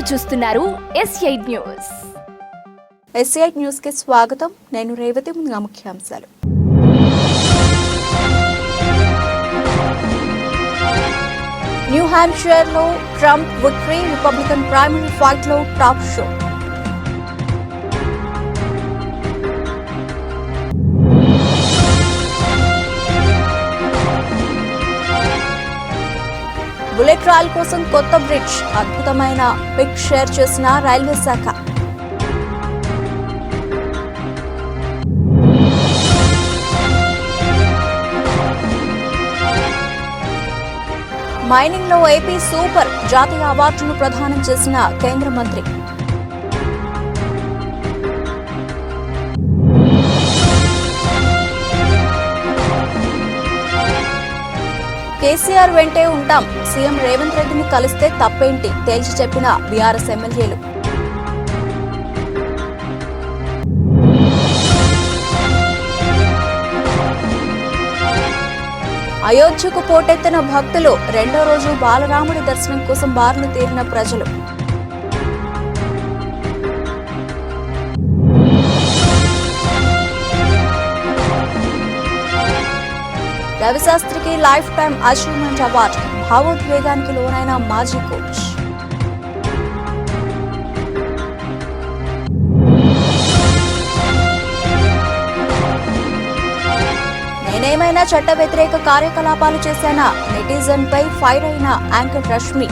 మీరు చూస్తున్నారు S8 news. S8 news కి స్వాగతం. నేను రేవతి. ముందుగా ముఖ్యాంశాలు. న్యూ హ్యాంప్షైర్ లో Trump victory, Republican primary fight లో టాప్ షో. బుల్లెట్ ట్రయల్ కోసం కొత్త బ్రిడ్జ్, అద్భుతమైన పిక్ షేర్ చేసిన రైల్వే శాఖ. మైనింగ్ లో ఏపీ సూపర్, జాతీయ అవార్డును ప్రదానం చేసిన కేంద్ర మంత్రి. కేసీఆర్ వెంటే ఉంటాం, సీఎం రేవంత్ రెడ్డిని కలిస్తే తప్పేంటి తేల్చి చెప్పిన బీఆర్ఎస్ ఎమ్మెల్యేలు. అయోధ్యకు పోటెత్తిన భక్తులు, రెండో రోజు బాలరాముడి దర్శనం కోసం బారులు తీరిన ప్రజలు. రవిశాస్త్రికి లైఫ్ టైమ్ అచీవ్మెంట్ అవార్డు, భావోద్వేగానికి లోనైన మాజీ కోచ్. నేనేమైనా చట్ట వ్యతిరేక కార్యకలాపాలు చేశానా, నెటిజన్ పై ఫైర్ అయిన యాంకర్ రష్మి.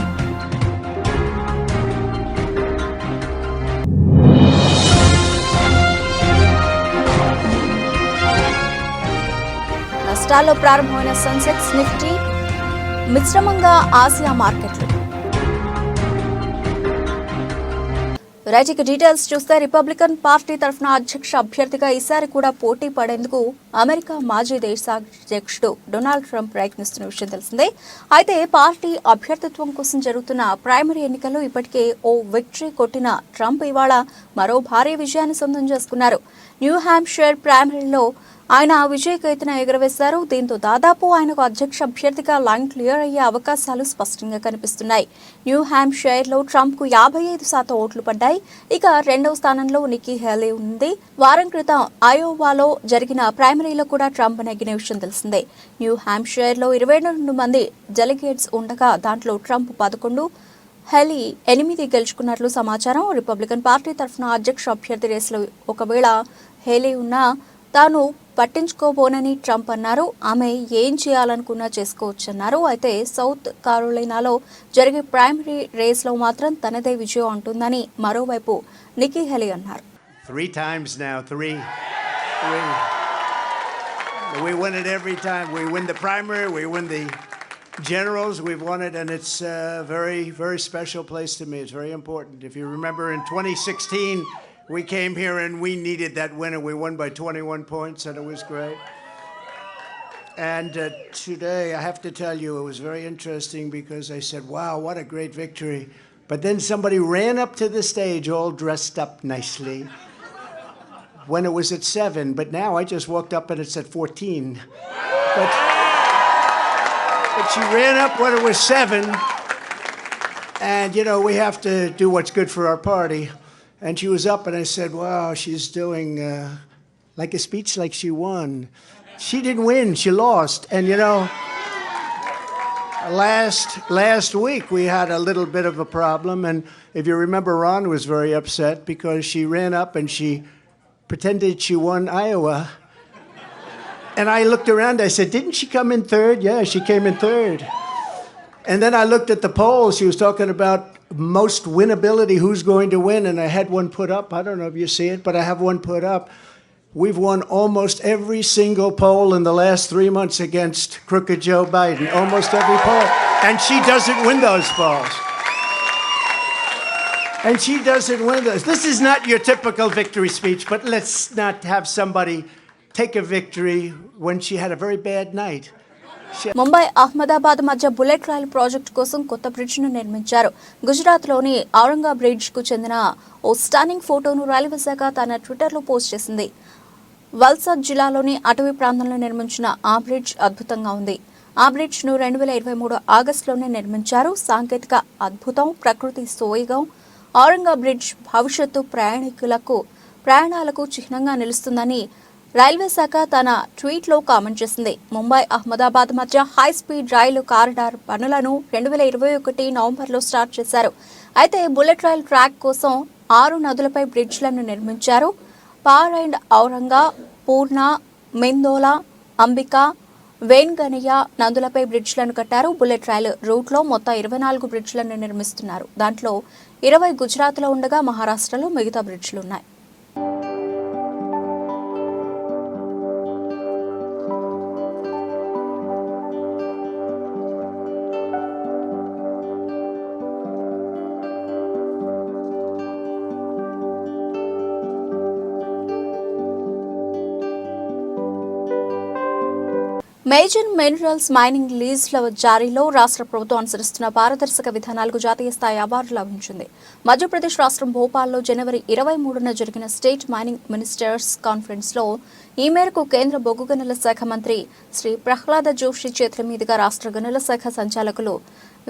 నష్టాల్లో ప్రారంభమైన సెన్సెక్స్, నిఫ్టీ మిశ్రమంగా ఆసియా మార్కెట్లు. రైట్, డీటెయిల్స్ చూస్తే రిపబ్లికన్ పార్టీ తరఫున అధ్యక్ష అభ్యర్థిగా ఈసారి కూడా పోటీ పడేందుకు అమెరికా మాజీ దేశాధ్యక్షుడు డొనాల్డ్ ట్రంప్ ప్రయత్నిస్తున్న విషయం తెలిసిందే. అయితే పార్టీ అభ్యర్థిత్వం కోసం జరుగుతున్న ప్రైమరీ ఎన్నికల్లో ఇప్పటికే ఓ విక్టరీ కొట్టిన ట్రంప్ ఇవాళ మరో భారీ విజయాన్ని సొంతం చేసుకున్నారు. న్యూ హ్యాంప్షైర్ ప్రైమరీలో ఆయన విజయకేతన ఎగురవేశారు. దీంతో దాదాపు ఆయనకు అధ్యక్ష అభ్యర్థిగా లైన్ క్లియర్ అయ్యే అవకాశాలు స్పష్టంగా కనిపిస్తున్నాయి. న్యూ హ్యాంప్షైర్ లో ట్రంప్ కు 55% ఓట్లు పడ్డాయి. ఇక రెండవ స్థానంలో నిక్కీ హేలీ ఉంది. వారం క్రితం అయోవాలో జరిగిన ప్రైమరీలో కూడా ట్రంప్ నెగ్గిన విషయం తెలిసిందే. న్యూ హ్యాంప్షైర్ లో 22 మంది డెలిగేట్స్ ఉండగా దాంట్లో ట్రంప్ 11, హేలీ 8 గెలుచుకున్నట్లు సమాచారం. రిపబ్లికన్ పార్టీ తరఫున అధ్యక్ష అభ్యర్థి రేసులో ఒకవేళ హేలీ ఉన్నా తాను పట్టించుకోబోనని ట్రంప్ అన్నారు. ఆమె ఏం చేయాలనుకున్నా చేసుకోవచ్చన్నారు. అయితే సౌత్ కారోలినాలో జరిగే ప్రైమరీ రేస్లో మాత్రం తనదే విజయం ఉంటుందని మరోవైపు నిక్కీ హేలీ అన్నారు. 3 times now, 3. We win it every time. We win the primary, we win the generals, we've won it, and it's a very, very special place to me. It's very important. If you remember in 2016, we came here and we needed that win, and we won by 21 points, and it was great. And today, I have to tell you, it was very interesting because I said, wow, what a great victory. But then somebody ran up to the stage all dressed up nicely when it was at 7, but now I just walked up and it's at 14. But she ran up when it was 7, and you know, we have to do what's good for our party. And she was up, and I said, wow, she's doing like a speech like she won. She didn't win, she lost. And you know, last week we had a little bit of a problem. And if you remember, Ron was very upset because she ran up and she pretended she won Iowa. And I looked around, I said, didn't she come in third? Yeah, she came in third. And then I looked at the polls. She was talking about most winnability, who's going to win, and I had one put up. I don't know if you see it, but I have one put up. We've won almost every single poll in the last 3 months against crooked Joe Biden. Almost every poll. And she doesn't win those polls. And she doesn't win those. This is not your typical victory speech, but let's not have somebody take a victory when she had a very bad night. Mumbai Ahmedabad మధ్య bullet rail project కోసం కొత్త bridge ను నిర్మించారు. గుజరాత్ లోని ఔరంగా bridge కు చెందిన ఓ stunning ఫోటోను railway శాఖ తన ట్విట్టర్ లో పోస్ట్ చేసింది. వల్సాద్ జిల్లాలోని అటవీ ప్రాంతంలో నిర్మించిన ఆ బ్రిడ్జ్ అద్భుతంగా ఉంది. ఆ బ్రిడ్జ్ ను 2023 ఆగస్టులోనే నిర్మించారు. సాంకేతిక అద్భుతం, ప్రకృతి సోయగం, ఔరంగా బ్రిడ్జ్ భవిష్యత్తు ప్రయాణాలకు చిహ్నంగా నిలుస్తుందని రైల్వే శాఖ తన ట్వీట్లో కామెంట్ చేసింది. ముంబై అహ్మదాబాద్ మధ్య హై స్పీడ్ రైలు కారిడార్ పనులను 2021 నవంబర్లో స్టార్ట్ చేశారు. అయితే బుల్లెట్ రైల్ ట్రాక్ కోసం 6 నదులపై బ్రిడ్జ్లను నిర్మించారు. పార్ అండ్ ఔరంగా, పూర్ణ, మెందోలా, అంబికా, వేన్గనియా నదులపై బ్రిడ్జ్లను కట్టారు. బుల్లెట్ రైలు రూట్లో మొత్తం 24 బ్రిడ్జ్లను నిర్మిస్తున్నారు. దాంట్లో 20 గుజరాత్లో ఉండగా మహారాష్ట్రలో మిగతా బ్రిడ్జ్లున్నాయి. మేజర్ మినరల్స్ మైనింగ్ లీజ్ల జారీలో రాష్ట్ర ప్రభుత్వం అనుసరిస్తున్న పారదర్శక విధానాలకు జాతీయ స్థాయి అవార్డు లభించింది. మధ్యప్రదేశ్ రాష్ట్రం భోపాల్లో జనవరి 23న జరిగిన స్టేట్ మైనింగ్ మినిస్టర్స్ కాన్ఫరెన్స్లో ఈ మేరకు కేంద్ర బొగ్గు గనుల శాఖ మంత్రి శ్రీ ప్రహ్లాద జోషి చేతుల మీదుగా రాష్ట్ర గనుల శాఖ సంచాలకులు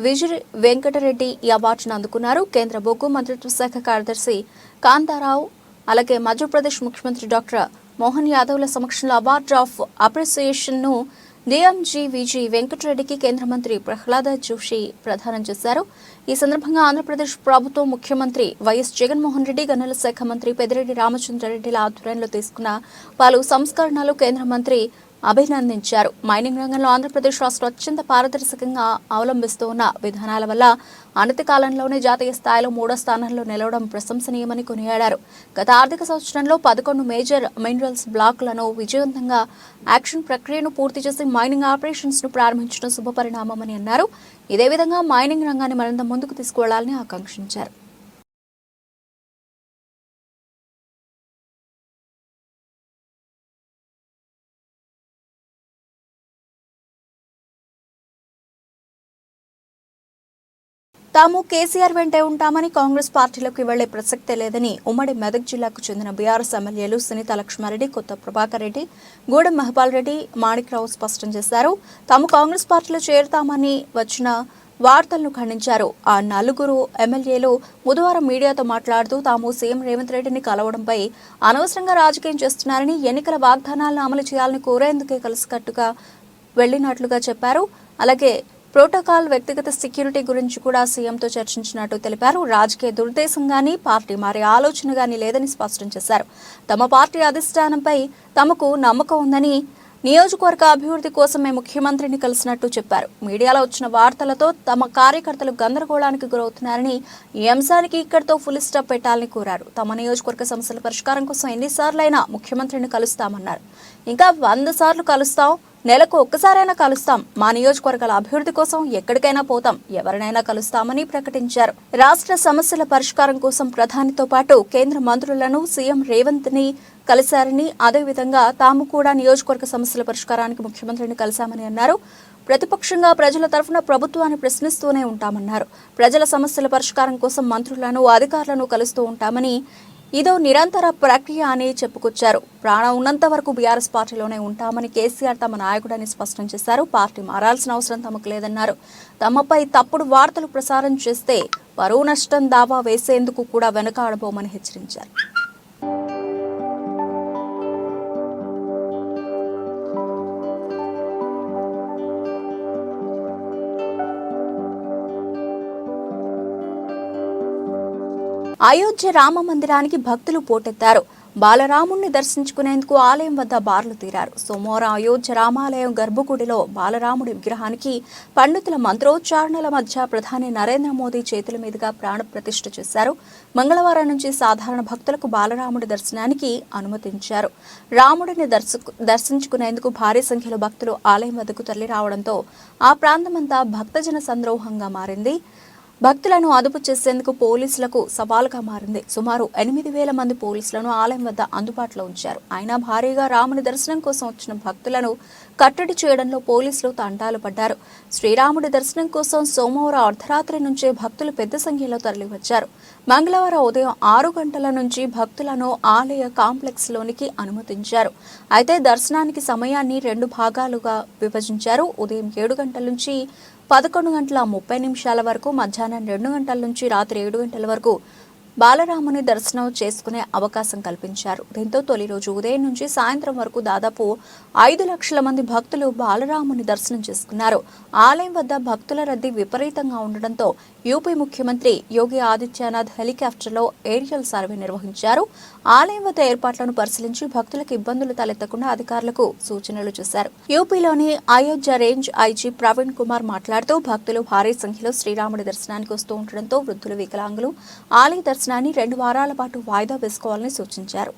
విజయ్ వెంకటరెడ్డి ఈ అవార్డును అందుకున్నారు. కేంద్ర బొగ్గు మంత్రిత్వ శాఖ కార్యదర్శి కాంతారావు, అలాగే మధ్యప్రదేశ్ ముఖ్యమంత్రి డాక్టర్ మోహన్ యాదవ్ల సమక్షంలో అవార్డు ఆఫ్ అప్రిసియేషన్ ను డీఎంజీ విజయ్ వెంకటరెడ్డికి కేంద్ర మంత్రి ప్రహ్లాద జోషి ప్రదానం చేశారు. ఈ సందర్భంగా ఆంధ్రప్రదేశ్ ప్రభుత్వం ముఖ్యమంత్రి వైఎస్ జగన్మోహన్ రెడ్డి, గనుల శాఖ మంత్రి పెద్దిరెడ్డి రామచంద్రారెడ్డిల ఆధ్వర్యంలో తీసుకున్న పలు సంస్కరణలు కేంద్ర మంత్రి అభినందించారు. మైనింగ్ రంగంలో ఆంధ్రప్రదేశ్ రాష్ట్రం అత్యంత పారదర్శకంగా అవలంబిస్తూ ఉన్న విధానాల వల్ల అనతి కాలంలోనే జాతీయ స్థాయిలో 3వ స్థానంలో నిలవడం ప్రశంసనీయమని కొనియాడారు. గత ఆర్థిక సంవత్సరంలో 11 మేజర్ మినరల్స్ బ్లాకులను విజయవంతంగా యాక్షన్ ప్రక్రియను పూర్తి చేసి మైనింగ్ ఆపరేషన్స్ ను ప్రారంభించడం శుభపరిణామమని అన్నారు. ఇదే విధంగా మైనింగ్ రంగాన్ని మరింత ముందుకు తీసుకువెళ్లాలని ఆకాంక్షించారు. తాము కేసీఆర్ వెంటే ఉంటామని కాంగ్రెస్ పార్టీలోకి వెళ్లే ప్రసక్తే లేదని ఉమ్మడి మెదక్ జిల్లాకు చెందిన బీఆర్ఎస్ ఎమ్మెల్యేలు సునీత లక్ష్మారెడ్డి, కొత్త ప్రభాకర్ రెడ్డి, గూడెం మహపాల్ రెడ్డి, మాణిక్రావు స్పష్టం చేశారు. తాము కాంగ్రెస్ పార్టీలో చేరుతామని వచ్చిన వార్తలను ఖండించారు. ఆ 4 ఎమ్మెల్యేలు బుధవారం మీడియాతో మాట్లాడుతూ తాము సీఎం రేవంత్ రెడ్డిని కలవడంపై అనవసరంగా రాజకీయం చేస్తున్నారని, ఎన్నికల వాగ్దానాలను అమలు చేయాలని కోరేందుకే కలిసికట్టుగా వెళ్లినట్లుగా చెప్పారు. అలాగే ప్రోటోకాల్, వ్యక్తిగత సెక్యూరిటీ గురించి కూడా సీఎంతో చర్చించినట్టు తెలిపారు. రాజకీయ దురుద్దేశం గానీ, పార్టీ మారే ఆలోచన గానీ లేదని స్పష్టం చేశారు. తమ పార్టీ అధిష్టానంపై తమకు నమ్మకం ఉందని, నియోజకవర్గ అభివృద్ధి కోసమే ముఖ్యమంత్రిని కలిసినట్టు చెప్పారు. మీడియాలో వచ్చిన వార్తలతో తమ కార్యకర్తలు గందరగోళానికి గురవుతున్నారని, ఈ అంశానికి ఇక్కడితో ఫుల్ స్టాప్ పెట్టాలని కోరారు. తమ నియోజకవర్గ సమస్యల పరిష్కారం కోసం ఎన్నిసార్లైనా ముఖ్యమంత్రిని కలుస్తామన్నారు. ఇంకా 100 సార్లు కలుస్తాం, నెలకు ఒక్కసారైనా కలుస్తాం, మా నియోజకవర్గాల అభివృద్ధి కోసం ఎక్కడికైనా పోతాం, ఎవరినైనా కలుస్తామని ప్రకటించారు. రాష్ట్ర సమస్యల పరిష్కారం కోసం ప్రధానితో పాటు కేంద్ర మంత్రులను సీఎం రేవంత్ ని కలిశారని, అదేవిధంగా తాము కూడా నియోజకవర్గ సమస్యల పరిష్కారానికి ముఖ్యమంత్రిని కలిశామని అన్నారు. ప్రతిపక్షంగా ప్రజల తరఫున ప్రభుత్వాన్ని ప్రశ్నిస్తూనే ఉంటామన్నారు. ప్రజల సమస్యల పరిష్కారం కోసం మంత్రులను, అధికారులను కలుస్తూ ఉంటామని, ఇదో నిరంతర ప్రక్రియ అని చెప్పుకొచ్చారు. ప్రాణం ఉన్నంత వరకు బీఆర్ఎస్ పార్టీలోనే ఉంటామని కేసీఆర్ తమ నాయకుడని స్పష్టం చేశారు. పార్టీ మారాల్సిన అవసరం తమకు లేదన్నారు. తమపై తప్పుడు వార్తలు ప్రసారం చేస్తే పరువు నష్టం దావా వేసేందుకు కూడా వెనుకాడబోమని హెచ్చరించారు. అయోధ్య రామ మందిరానికి భక్తులు పోటెత్తారు. బాలరాముణ్ణి దర్శించుకునేందుకు ఆలయం వద్ద బార్లు తీరారు. సోమవారం అయోధ్య రామాలయం గర్భగుడిలో బాలరాముడి విగ్రహానికి పండితుల మంత్రోచ్చారణల మధ్య ప్రధాని నరేంద్ర మోదీ చేతుల మీదుగా ప్రాణ ప్రతిష్ఠ చేశారు. మంగళవారం నుంచి సాధారణ భక్తులకు బాలరాముడి దర్శనానికి అనుమతించారు. రాముడిని దర్శించుకునేందుకు భారీ సంఖ్యలో భక్తులు ఆలయం వద్దకు తరలి రావడంతో ఆ ప్రాంతమంతా భక్తజన సంద్రోహంగా మారింది. భక్తులను అదుపు చేసేందుకు పోలీసులకు సవాలుగా మారింది. సుమారు 8,000 మంది పోలీసులను ఆలయం వద్ద అందుబాటులో ఉంచారు. అయినా భారీగా రాముని దర్శనం కోసం వచ్చిన భక్తులను కట్టడి చేయడంలో పోలీసులు తంటాలు పడ్డారు. శ్రీరాముడి దర్శనం కోసం సోమవారం అర్ధరాత్రి నుంచే భక్తులు పెద్ద సంఖ్యలో తరలివచ్చారు. మంగళవారం ఉదయం 6 గంటల నుంచి భక్తులను ఆలయ కాంప్లెక్స్ లోనికి అనుమతించారు. అయితే దర్శనానికి సమయాన్ని 2 భాగాలుగా విభజించారు. ఉదయం 7 గంటల నుంచి 11:30 వరకు, మధ్యాహ్నం 2 గంటల నుంచి రాత్రి 7 గంటల వరకు బాలరాముని దర్శనం చేసుకునే అవకాశం కల్పించారు. దీంతో తొలి రోజు ఉదయం నుంచి సాయంత్రం వరకు దాదాపు 5 లక్షల మంది భక్తులు బాలరాముని దర్శనం చేసుకున్నారు. ఆలయం వద్ద భక్తుల రద్దీ విపరీతంగా ఉండడంతో యూపీ ముఖ్యమంత్రి యోగి ఆదిత్యనాథ్ హెలికాప్టర్లో ఏరియల్ సర్వే నిర్వహించారు. ఆలయం వద్ద ఏర్పాట్లను పరిశీలించి భక్తులకు ఇబ్బందులు తలెత్తకుండా అధికారులకు సూచనలు చేశారు. యూపీలోని అయోధ్య రేంజ్ ఐజీ ప్రవీణ్ కుమార్ మాట్లాడుతూ భక్తులు భారీ సంఖ్యలో శ్రీరాముడి దర్శనానికి వస్తూ ఉండడంతో వృద్ధులు, వికలాంగులు ఆలయ దర్శనాన్ని 2 వారాల పాటు వాయిదా వేసుకోవాలని సూచించారు.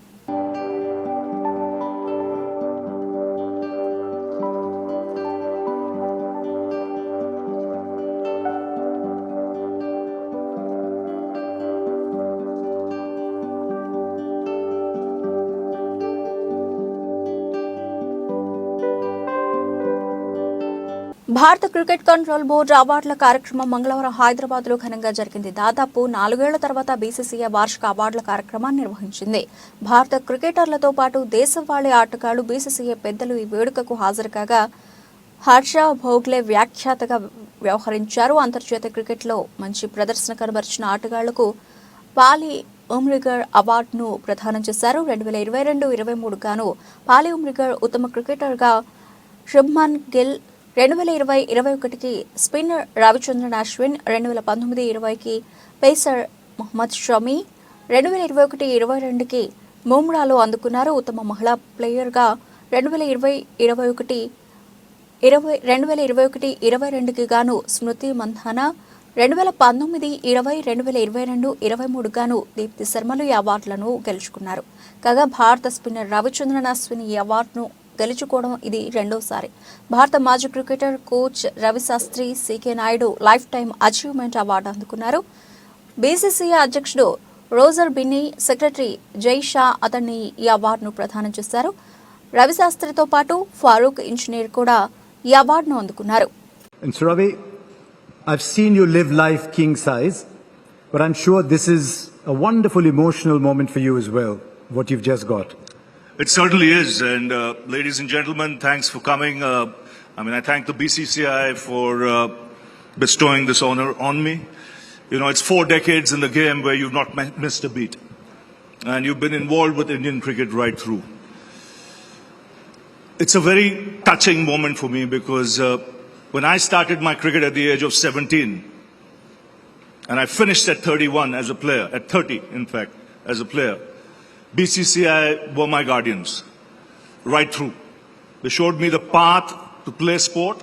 భారత క్రికెట్ కంట్రోల్ బోర్డు అవార్డుల కార్యక్రమం మంగళవారం హైదరాబాద్ లో ఘనంగా జరిగింది. దాదాపు 4 ఏళ్ల తర్వాత బీసీసీఐ వార్షిక అవార్డుల కార్యక్రమాన్ని నిర్వహించింది. భారత క్రికెటర్లతో పాటు దేశవాళీ ఆటగాళ్లు, బీసీసీఐ పెద్దలు ఈ వేడుకకు హాజరు కాగా హర్ష భోగ్లే వ్యాఖ్యాతగా వ్యవహరించారు. అంతర్జాతీయ క్రికెట్లో మంచి ప్రదర్శన కనబరిచిన ఆటగాళ్లకు పాలి ఉమ్రిగర్ అవార్డును ప్రదానం చేశారు. 2022-23 గాను పాలి ఉమ్రిగర్ ఉత్తమ క్రికెటర్గా శుభ్మన్ గిల్, 2020-21కి స్పిన్నర్ రవిచంద్రన్ అశ్విన్, 2019-20కి పేసర్ మొహమ్మద్ షమి, 2021-22కి బుమ్రాలో అందుకున్నారు. ఉత్తమ మహిళా ప్లేయర్గా 2021-22కి గాను స్మృతి మంధానా, 2019-20, 2022-23 గాను దీప్తి శర్మలు ఈ అవార్డులను గెలుచుకున్నారు. కాగా భారత స్పిన్నర్ రవిచంద్రన్ అశ్విన్ ఈ అవార్డును గెలుచుకోవడం ఇది రెండోసారి. భారత మాజీ cricketer coach Ravi Shastri, CK Naidu life time achievement award అందుకున్నారు. బీసీసీఐ అధ్యక్షుడు రోజర్ బిన్నీ, సెక్రటరీ జై షా అతన్ని ఈ అవార్డును ప్రదానం చేశారు. రవిశాస్త్రితో పాటు ఫారూక్ ఇంజనీర్ కూడా ఈ అవార్డును అందుకున్నారు. I've seen you live life king size, but I'm sure this is a wonderful emotional moment for you as well, what you've just got. It certainly is, and ladies and gentlemen, thanks for coming. I thank the BCCI for bestowing this honor on me. You know, it's 4 decades in the game where you've not missed a beat, and you've been involved with Indian cricket right through. It's a very touching moment for me because when I started my cricket at the age of 17, and I finished at 31 as a player, at 30 in fact, as a player, BCCI were my guardians right through. They showed me the path to play sport.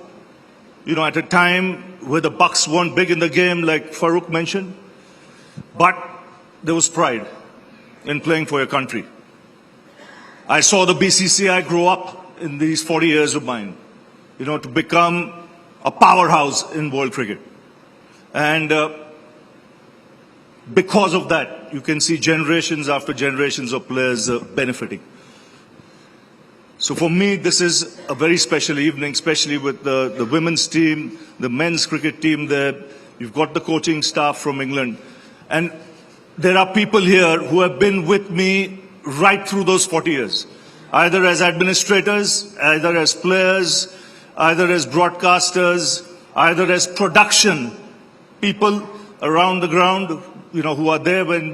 You know, at a time where the bucks weren't big in the game, like Farooq mentioned, but there was pride in playing for your country. I saw the BCCI grow up in these 40 years of mine, you know, to become a powerhouse in world cricket. And because of that, you can see generations after generations of players benefiting. So for me, this is a very special evening, especially with the women's team, the men's cricket team there. You've got the coaching staff from England. And there are people here who have been with me right through those 40 years, either as administrators, either as players, either as broadcasters, either as production people around the ground, you know, who are there when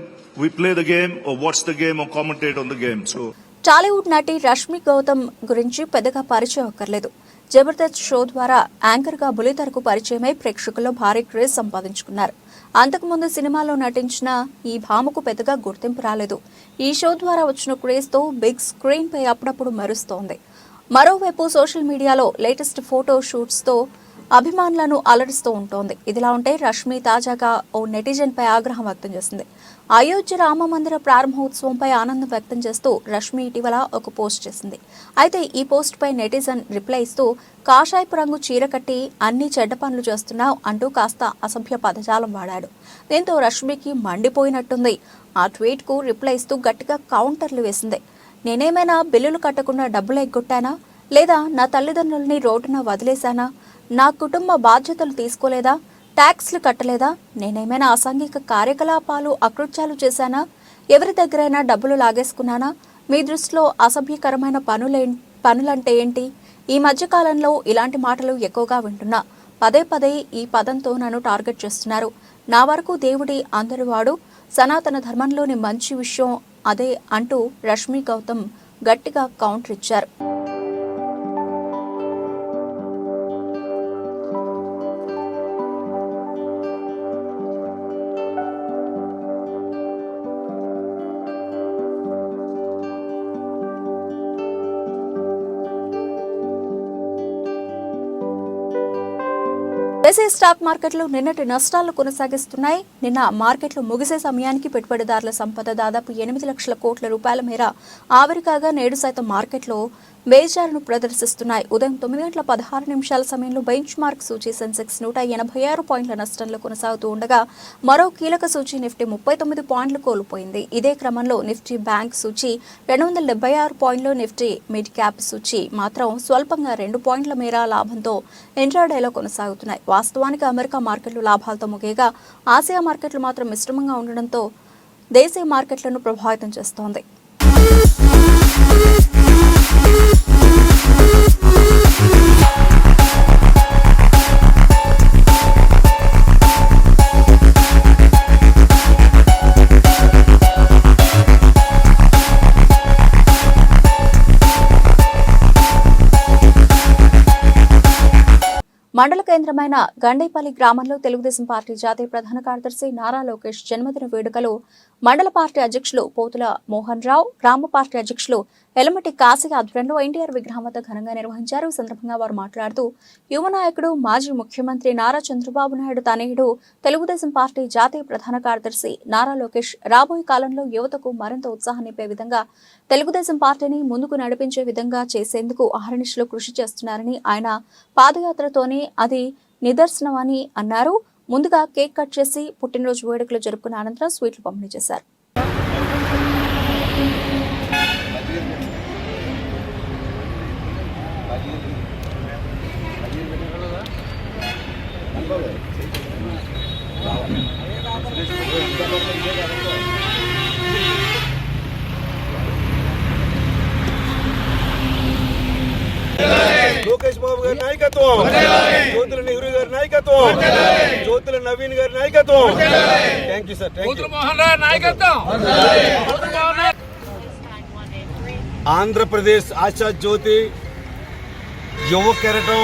we play the game or watch the game or commentate on the game. So Tollywood నటి రష్మి గౌతమ్ గురించి పెద్దగా పరిచయం అక్కర్లేదు. Jabardasth show ద్వారా యాంకర్గా బుల్లితెరకు పరిచయమై ప్రేక్షకుల్లో భారీ craze సంపాదించుకున్నారు. అంతకుముందు సినిమాలో నటించిన ఈ భామకు పెద్దగా గుర్తింపు రాలేదు. ఈ షో ద్వారా వచ్చిన క్రేజ్తో బిగ్ స్క్రీన్ పై అప్పుడప్పుడు మెరుస్తోంది. మరోవైపు సోషల్ మీడియాలో లేటెస్ట్ ఫోటో షూట్స్తో అభిమానులను అలరిస్తూ ఉంటోంది. ఇదిలా ఉంటే రష్మి తాజాగా ఓ నెటిజన్ పై ఆగ్రహం వ్యక్తం చేసింది. అయోధ్య రామ మందిర ప్రారంభోత్సవంపై ఆనందం వ్యక్తం చేస్తూ రష్మి ఇటీవల ఒక పోస్ట్ చేసింది. అయితే ఈ పోస్ట్ పై నెటిజన్ రిప్లై ఇస్తూ కాషాయపు రంగు చీర కట్టి అన్ని చెడ్డ పనులు చేస్తున్నావు అంటూ కాస్త అసభ్య పదజాలం వాడాడు. దీంతో రష్మికి మండిపోయినట్టుంది. ఆ ట్వీట్ కు రిప్లై ఇస్తూ గట్టిగా కౌంటర్లు వేసింది. నేనేమైనా బిల్లులు కట్టకుండా డబ్బులు ఎగ్గొట్టానా, లేదా నా తల్లిదండ్రుల్ని రోడ్డున వదిలేశానా, నా కుటుంబ బాధ్యతలు తీసుకోలేదా, ట్యాక్స్లు కట్టలేదా, నేనేమైనా అసాంఘిక కార్యకలాపాలు అకృత్యాలు చేశానా, ఎవరి దగ్గరైనా డబ్బులు లాగేసుకున్నానా, మీ దృష్టిలో అసభ్యకరమైన పనులంటే ఏంటి? ఈ మధ్యకాలంలో ఇలాంటి మాటలు ఎక్కువగా వింటున్నా. పదే పదే ఈ పదంతో నన్ను టార్గెట్ చేస్తున్నారు. నా వరకు దేవుడి అందరి వాడు, సనాతన ధర్మంలోని మంచి విషయం అదే అంటూ రష్మి గౌతమ్ గట్టిగా కౌంటర్ ఇచ్చారు. దేశీయ స్టాక్ మార్కెట్లు నిన్నటి నష్టాలను కొనసాగిస్తున్నాయి. నిన్న మార్కెట్లు ముగిసే సమయానికి పెట్టుబడిదారుల సంపద దాదాపు 8 లక్షల కోట్ల రూపాయల మేర ఆవిరి కాగా నేడు సైతం మార్కెట్లో బేజారును ప్రదర్శిస్తున్నాయి. ఉదయం 9:16 సమయంలో బెంచ్ మార్క్ సూచీ సెన్సెక్స్ 186 పాయింట్ల నష్టంలో కొనసాగుతూ ఉండగా మరో కీలక సూచీ నిఫ్టీ 39 పాయింట్లు కోల్పోయింది. ఇదే క్రమంలో నిఫ్టీ బ్యాంక్ సూచీ 276 పాయింట్లు, నిఫ్టీ మిడ్ క్యాప్ సూచీ మాత్రం స్వల్పంగా 2 పాయింట్ల మేర లాభంతో ఇంట్రాడేలో కొనసాగుతున్నాయి. వాస్తవానికి అమెరికా మార్కెట్లు లాభాలతో ముగియగా ఆసియా మార్కెట్లు మాత్రం మిశ్రమంగా ఉండడంతో దేశీయ మార్కెట్లను ప్రభావితం చేస్తోంది. మండల కేంద్రమైన గండేపల్లి గ్రామంలో తెలుగుదేశం పార్టీ జాతీయ ప్రధాన కార్యదర్శి నారా లోకేష్ జన్మదిన వేడుకలు మండల పార్టీ అధ్యక్షులు పోతుల మోహన్ రావు, గ్రామ పార్టీ అధ్యక్షులు ఎలమటి కాశీ ఆధ్వర్యంలో ఎన్టీఆర్ విగ్రహం వద్ద ఘనంగా నిర్వహించారు. ఈ సందర్భంగా వారు మాట్లాడుతూ యువ నాయకుడు మాజీ ముఖ్యమంత్రి నారా చంద్రబాబు నాయుడు తనయుడు తెలుగుదేశం పార్టీ జాతీయ ప్రధాన కార్యదర్శి నారా లోకేష్ రాబోయే కాలంలో యువతకు మరింత ఉత్సాహం నింపే విధంగా తెలుగుదేశం పార్టీని ముందుకు నడిపించే విధంగా చేసేందుకు అహర్నిశలు కృషి చేస్తున్నారని, ఆయన పాదయాత్రతోనే అది నిదర్శనమని అన్నారు. ముందుగా కేక్ కట్ చేసి పుట్టినరోజు వేడుకలు జరుపుకున్న అనంతరం స్వీట్లు పంపిణీ చేశారు. లోకేష్ బాబు గారి నాయకత్వం, జ్యోతుల నెహ్రూ గారి నాయకత్వం, జ్యోతుల నవీన్ గారి నాయకత్వం. Thank you sir. Andhra Pradesh Asha Jyothi యువ కెరటం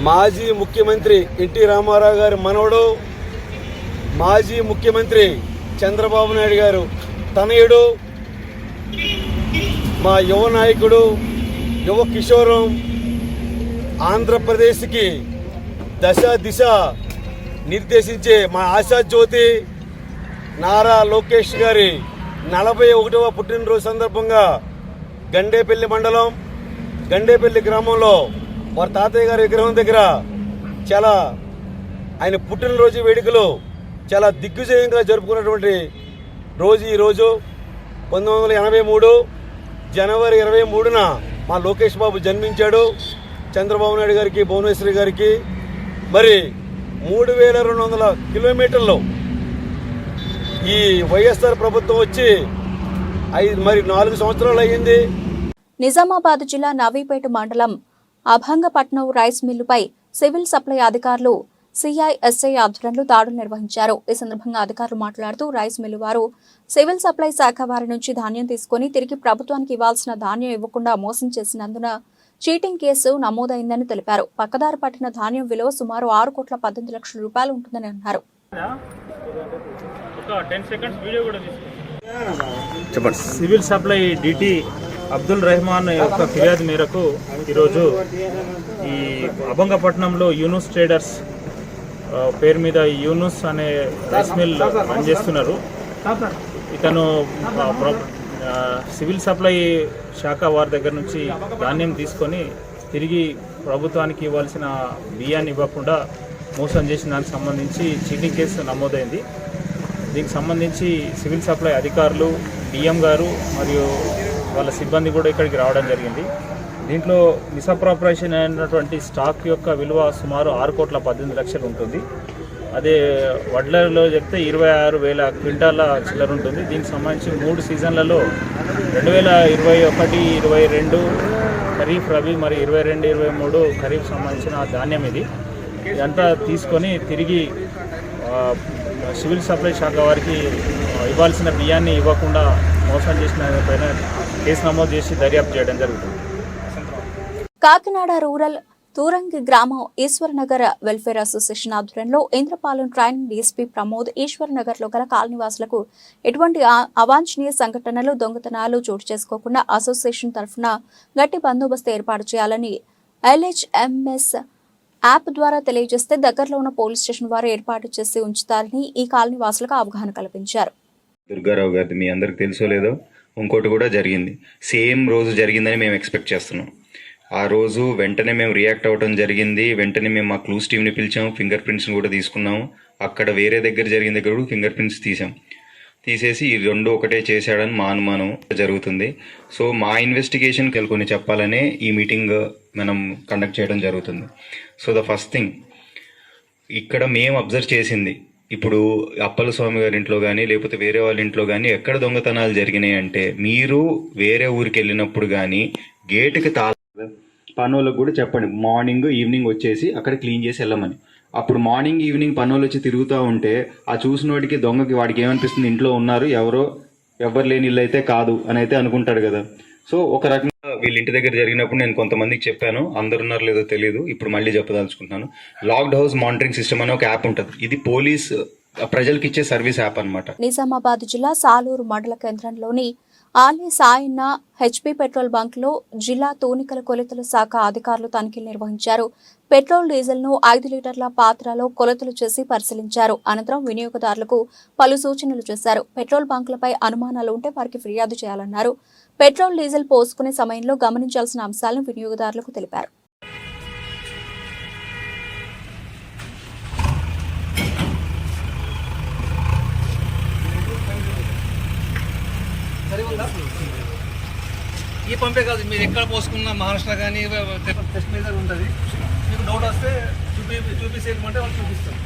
మాజీ ముఖ్యమంత్రి ఎన్టీ రామారావు గారి మనవడు, మాజీ ముఖ్యమంత్రి చంద్రబాబు నాయుడు గారు తనయుడు, మా యువ నాయకుడు, యువ కిషోరం, ఆంధ్రప్రదేశ్కి దశ దిశ నిర్దేశించే మా ఆశా జ్యోతి నారా లోకేష్ గారి 41వ పుట్టినరోజు సందర్భంగా గండేపల్లి మండలం గండేపల్లి గ్రామంలో వారి తాతయ్య గారి విగ్రహం దగ్గర చాలా ఆయన పుట్టినరోజు వేడుకలు చాలా దిగ్విజయంగా జరుపుకున్నటువంటి రోజు ఈరోజు. 1983 జనవరి 23న మా లోకేష్ బాబు జన్మించాడు. చంద్రబాబు నాయుడు గారికి, భువనేశ్వరి గారికి మరి 3200 కిలోమీటర్లు ఈ వైఎస్ఆర్ ప్రభుత్వం వచ్చి 4 సంవత్సరాలు అయ్యింది. నిజామాబాద్ జిల్లా నవీపేట మండలం అభంగపట్నం రైస్ మిల్లుపై సివిల్ సప్లై అధికారులు సిఐఎస్ఐ ఆధ్వర్యంలో దాడులు నిర్వహించారు. ఈ సందర్భంగా అధికారులు మాట్లాడుతూ రైస్ మిల్లు వారు సివిల్ సప్లై శాఖ వారి నుంచి ధాన్యం తీసుకుని తిరిగి ప్రభుత్వానికి ఇవ్వాల్సిన ధాన్యం ఇవ్వకుండా మోసం చేసినందున చీటింగ్ కేసు నమోదైందని తెలిపారు. పక్కదారి పట్టిన ధాన్యం విలువ సుమారు 6,18 లక్షల రూపాయలు ఉంటుందని అన్నారు. Civil supply DT Abdul Rehman యొక్క ఫిర్యాదు మేరకు ఈరోజు ఈ అభంగపట్నంలో యూనుస్ ట్రేడర్స్ పేరు మీద యూనుస్ అనే రైస్ మిల్ పనిచేస్తున్నారు. ఇతను సివిల్ సప్లై శాఖ వారి దగ్గర నుంచి ధాన్యం తీసుకొని తిరిగి ప్రభుత్వానికి ఇవ్వాల్సిన బియ్యాన్ని ఇవ్వకుండా మోసం చేసిన దానికి సంబంధించి చీటింగ్ కేసు నమోదైంది. దీనికి సంబంధించి సివిల్ సప్లై అధికారులు, డిఎం గారు మరియు వాళ్ళ సిబ్బంది కూడా ఇక్కడికి రావడం జరిగింది. దీంట్లో మిస్అప్రాపరేషన్ అయినటువంటి స్టాక్ యొక్క విలువ సుమారు 6,18 లక్షలు ఉంటుంది. అదే వడ్లలో చెప్తే 26,000 క్వింటాల చిల్లర ఉంటుంది. దీనికి సంబంధించి 3 సీజన్లలో 2021, 22 ఖరీఫ్, రబీ మరి 22, 23 ఖరీఫ్ సంబంధించిన ధాన్యం ఇది. ఇదంతా తీసుకొని తిరిగి సివిల్ సప్లై శాఖ వారికి ఇవ్వాల్సిన బియ్యాన్ని ఇవ్వకుండా మోసం చేసిన పైన కేసు నమోదు చేసి దర్యాప్తు చేయడం జరుగుతుంది. కాకినాడ రూరల్ తూరంగి గ్రామం ఈశ్వర్నగర్ వెల్ఫేర్ అసోసియేషన్ ఆధ్వర్యంలో ఇంద్రపాలెం ట్రైనింగ్ డీఎస్పీ ప్రమోద్ ఈశ్వర్నగర్ లో గల కాలనీవాసులకు ఎటువంటి అవాంఛనీయ సంఘటనలు, దొంగతనాలు చోటు చేసుకోకుండా అసోసియేషన్ తరఫున గట్టి బందోబస్తు ఏర్పాటు చేయాలని LHMS యాప్ ద్వారా తెలియజేస్తే దగ్గరలో ఉన్న పోలీస్ స్టేషన్ వారు ఏర్పాటు చేసి ఉంచుతారని ఈ కాలనీవాసులకు అవగాహన కల్పించారు. దుర్గారావు గారిది మీ అందరికి తెలుసో లేదో ఇంకోటి కూడా జరిగింది. సేమ్ రోజు జరిగిందని మేము ఎక్స్పెక్ట్ చేస్తున్నాం. ఆ రోజు వెంటనే మేము రియాక్ట్ అవ్వడం జరిగింది. వెంటనే మేము మా క్లూస్ టీమ్ని పిలిచాము, ఫింగర్ ప్రింట్స్ని కూడా తీసుకున్నాము. అక్కడ వేరే దగ్గర జరిగిన దగ్గర కూడా ఫింగర్ ప్రింట్స్ తీసేసి ఈ రెండు ఒకటే చేశాడని మా అనుమానం జరుగుతుంది. సో మా ఇన్వెస్టిగేషన్ కొన్ని చెప్పాలనే ఈ మీటింగ్ మనం కండక్ట్ చేయడం జరుగుతుంది. సో ద ఫస్ట్ థింగ్ ఇక్కడ మేము అబ్జర్వ్ చేసింది, ఇప్పుడు అప్పల స్వామి గారి ఇంట్లో కానీ లేకపోతే వేరే వాళ్ళ ఇంట్లో కానీ ఎక్కడ దొంగతనాలు జరిగినాయి అంటే, మీరు వేరే ఊరికి వెళ్ళినప్పుడు కానీ గేటుకి పనులకు కూడా చెప్పండి, మార్నింగ్ ఈవినింగ్ వచ్చేసి అక్కడ క్లీన్ చేసి వెళ్ళమని. అప్పుడు మార్నింగ్ ఈవినింగ్ పనులు వచ్చి తిరుగుతూ ఉంటే ఆ చూసిన వాడికి దొంగకి వాడికి ఏమనిపిస్తుంది, ఇంట్లో ఉన్నారు ఎవరు లేని ఇల్లు అయితే కాదు అని అయితే అనుకుంటాడు కదా. సో ఒక రకంగా వీళ్ళ ఇంటి దగ్గర జరిగినప్పుడు నేను కొంతమందికి చెప్పాను, అందరున్నారు లేదో తెలియదు, ఇప్పుడు మళ్ళీ చెప్పదలుచుకుంటున్నాను. లాక్డ్ హౌస్ మానిటరింగ్ సిస్టమ్ అనే ఒక యాప్ ఉంటుంది. ఇది పోలీస్ ప్రజలకు ఇచ్చే సర్వీస్ యాప్ అన్నమాట. నిజామాబాద్ జిల్లా సాలూరు మండల కేంద్రంలోని Ali Sayanna HP petrol bunk లో జిల్లా తూనికల కొలతల శాఖ అధికారులు తనిఖీలు నిర్వహించారు. పెట్రోల్, డీజిల్ ను 5 లీటర్ల పాత్రలో కొలతలు చేసి పరిశీలించారు. అనంతరం వినియోగదారులకు పలు సూచనలు చేశారు. పెట్రోల్ బంకులపై అనుమానాలు ఉంటే వారికి ఫిర్యాదు చేయాలన్నారు. పెట్రోల్, డీజిల్ పోసుకునే సమయంలో గమనించాల్సిన అంశాలను వినియోగదారులకు తెలిపారు. ఈ పంపే కాదు, మీరు ఎక్కడ పోసుకున్న మహారాష్ట్ర కానీ టెస్ట్ మీద ఉంటుంది. మీకు డౌట్ వస్తే చూపిసేయమంటే వాళ్ళు చూపిస్తారు.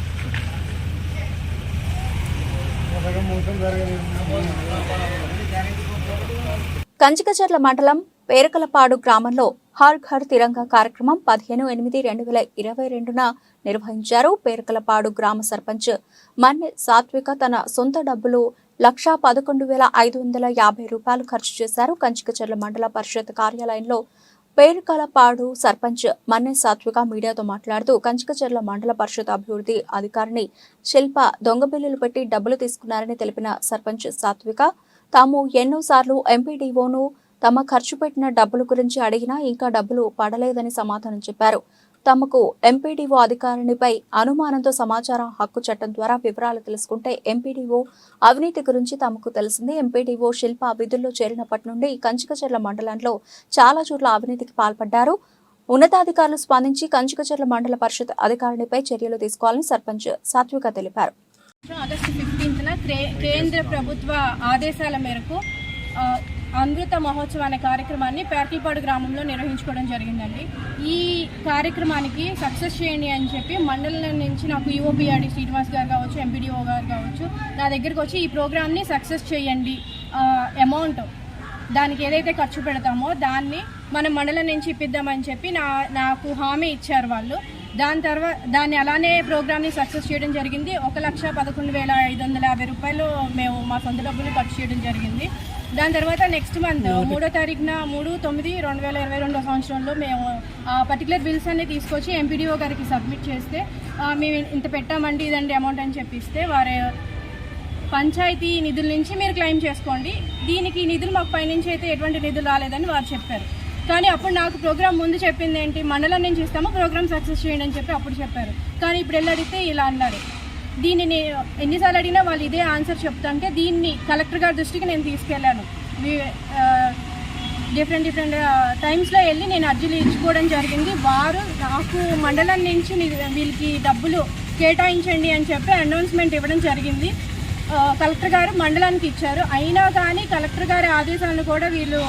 కంచికచర్ల మండలం పేరకలపాడు గ్రామంలో హర్ ఘర్ తిరంగా కార్యక్రమం 15/8/2022న నిర్వహించారు. పేరకలపాడు గ్రామ సర్పంచ్ మన్నె సాత్విక తన సొంత డబ్బులు 111,550 రూపాయలు ఖర్చు చేశారు. కంచికచర్ల మండల పరిషత్ కార్యాలయంలో పేరుకలపాడు సర్పంచ్ మన్నె సాత్విక మీడియాతో మాట్లాడుతూ, కంచికచర్ల మండల పరిషత్ అభివృద్ధి అధికారిని శిల్ప దొంగ బిల్లులు పెట్టి డబ్బులు తీసుకున్నారని తెలిపిన సర్పంచ్ సాత్విక, తాము ఎన్నోసార్లు ఎంపీడీఓను తమ ఖర్చు పెట్టిన డబ్బుల గురించి అడిగినా ఇంకా డబ్బులు పడలేదని సమాధానం చెప్పారు. తమకు ఎంపీడీఓ అధికారినిపై అనుమానంతో సమాచారం హక్కు చట్టం ద్వారా వివరాలు తెలుసుకుంటే ఎంపీడీఓ అవినీతి గురించి తమకు తెలిసింది. ఎంపీడీఓ శిల్ప విధుల్లో చేరినప్పటి నుండి కంచికచర్ల మండలంలో చాలా చోట్ల అవినీతికి పాల్పడ్డారు. ఉన్నతాధికారులు స్పందించి కంచికచర్ల మండల పరిషత్ అధికారినిపై చర్యలు తీసుకోవాలని సర్పంచ్ సాత్విక తెలిపారు. ఆగస్టు 15న కేంద్ర ప్రభుత్వ ఆదేశాల మేరకు అమృత మహోత్సవ అనే కార్యక్రమాన్ని పేర్కలపాడు గ్రామంలో నిర్వహించుకోవడం జరిగిందండి. ఈ కార్యక్రమానికి సక్సెస్ చేయండి అని చెప్పి మండలం నుంచి నాకు ఈఓపీఆర్డి శ్రీనివాస్ గారు కావచ్చు, ఎంపీడీఓ గారు కావచ్చు నా దగ్గరకు వచ్చి ఈ ప్రోగ్రామ్ని సక్సెస్ చేయండి, అమౌంట్ దానికి ఏదైతే ఖర్చు పెడతామో దాన్ని మనం మండలం నుంచి ఇప్పిద్దామని చెప్పి నాకు హామీ ఇచ్చారు వాళ్ళు. దాన్ని అలానే ప్రోగ్రామ్ని సక్సెస్ చేయడం జరిగింది. 1,11,550 రూపాయలు మేము మా సొంత డబ్బులు ఖర్చు చేయడం జరిగింది. దాని తర్వాత నెక్స్ట్ మంత్ 3వ తారీఖున 3/9/2022 సంవత్సరంలో మేము పర్టికులర్ బిల్స్ అన్ని తీసుకొచ్చి ఎంపీడీఓ గారికి సబ్మిట్ చేస్తే మేము ఇంత పెట్టామండి ఇదండి అమౌంట్ అని చెప్పిస్తే వారు పంచాయతీ నిధుల నుంచి మీరు క్లెయిమ్ చేసుకోండి, దీనికి నిధులు మాకు పైనుంచి అయితే ఎటువంటి నిధులు రాలేదని వారు చెప్పారు. కానీ అప్పుడు నాకు ప్రోగ్రామ్ ముందు చెప్పింది ఏంటి, మండలం నుంచి ఇస్తాము ప్రోగ్రామ్ సక్సెస్ చేయండి అని చెప్పి అప్పుడు చెప్పారు. కానీ ఇప్పుడు వెళ్ళి అడిగితే ఇలా అన్నారు. దీనిని ఎన్నిసార్లు అడిగినా వాళ్ళు ఇదే ఆన్సర్ చెప్తుంటే దీన్ని కలెక్టర్ గారి దృష్టికి నేను తీసుకెళ్ళాను. డిఫరెంట్ టైమ్స్లో వెళ్ళి నేను అర్జీలు ఇచ్చుకోవడం జరిగింది. వారు నాకు మండలం నుంచి వీళ్ళకి డబ్బులు కేటాయించండి అని చెప్పి అనౌన్స్మెంట్ ఇవ్వడం జరిగింది. కలెక్టర్ గారు మండలానికి ఇచ్చారు. అయినా కానీ కలెక్టర్ గారి ఆదేశాలను కూడా వీళ్ళు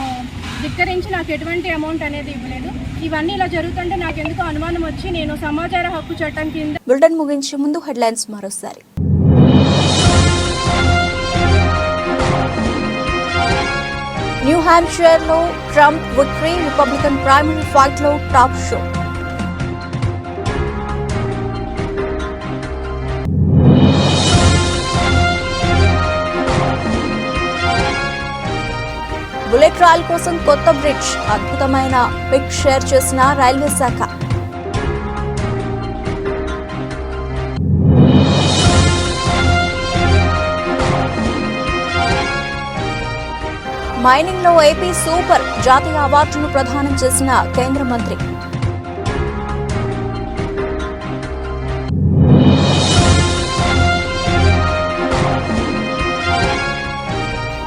ధిక్కరించి నాకు ఎటువంటి అమౌంట్ అనేది ఇవ్వలేదు. ఇవన్నీ ఇలా జరుగుతుంటే నాకు ఎందుకు అనుమానం వచ్చి నేను సమాచార హక్కు చట్టం కింద. బులెటిన్ ముగించే ముందు హెడ్లైన్స్ మరోసారి. న్యూ హ్యాంప్షైర్ లో Trump victory, Republican primary fight లో టాప్ షో. బుల్లెట్ రైల్ కోసం కొత్త బ్రిడ్జ్, అద్భుతమైన పిక్ షేర్ చేసిన రైల్వే శాఖ. మైనింగ్ లో ఏపీ సూపర్, జాతీయ అవార్డును ప్రదానం చేసిన కేంద్ర మంత్రి.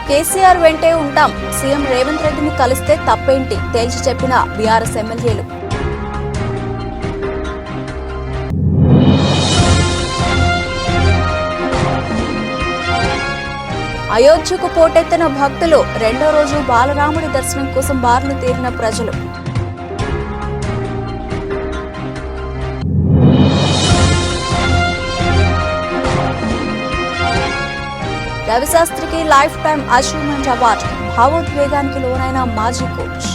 కేసీఆర్ వెంటే ఉంటాం, సీఎం రేవంత్ రెడ్డిని కలిస్తే తప్పేంటి తేల్చి చెప్పిన బీఆర్ఎస్ ఎమ్మెల్యేలు. అయోధ్యకు పోటెత్తిన భక్తులు, రెండో రోజు బాలరాముడి దర్శనం కోసం బారులు తీరిన ప్రజలు. రవిశాస్త్రికి లైఫ్ టైం అచీవ్మెంట్ అవార్డు, భావోద్వేగానికి లోనైన మాజీ కోచ్.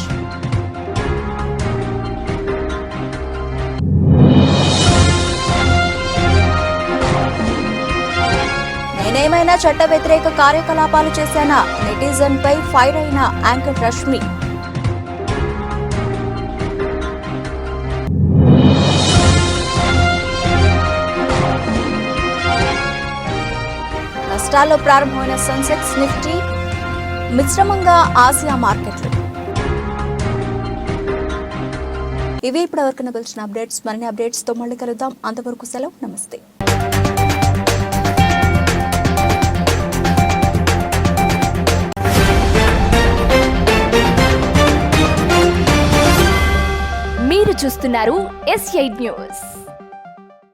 నేనేమైనా చట్ట వ్యతిరేక కార్యకలాపాలు చేశానా, నెటిజన్ పై ఫైర్ అయిన యాంకర్ రష్మి. నష్టాల్లో ప్రారంభమైన సెన్సెక్స్, నిఫ్టీ మిశ్రమంగా ఆసియా మార్కెట్లు. ఇవి ఇప్పటివరకు నిలిచిన అప్డేట్స్. మరిన్ని అప్డేట్స్ తో మళ్ళీ కలుద్దాం. అంతవరకు సెలవు, నమస్తే. మీరు చూస్తున్నారు S8 న్యూస్.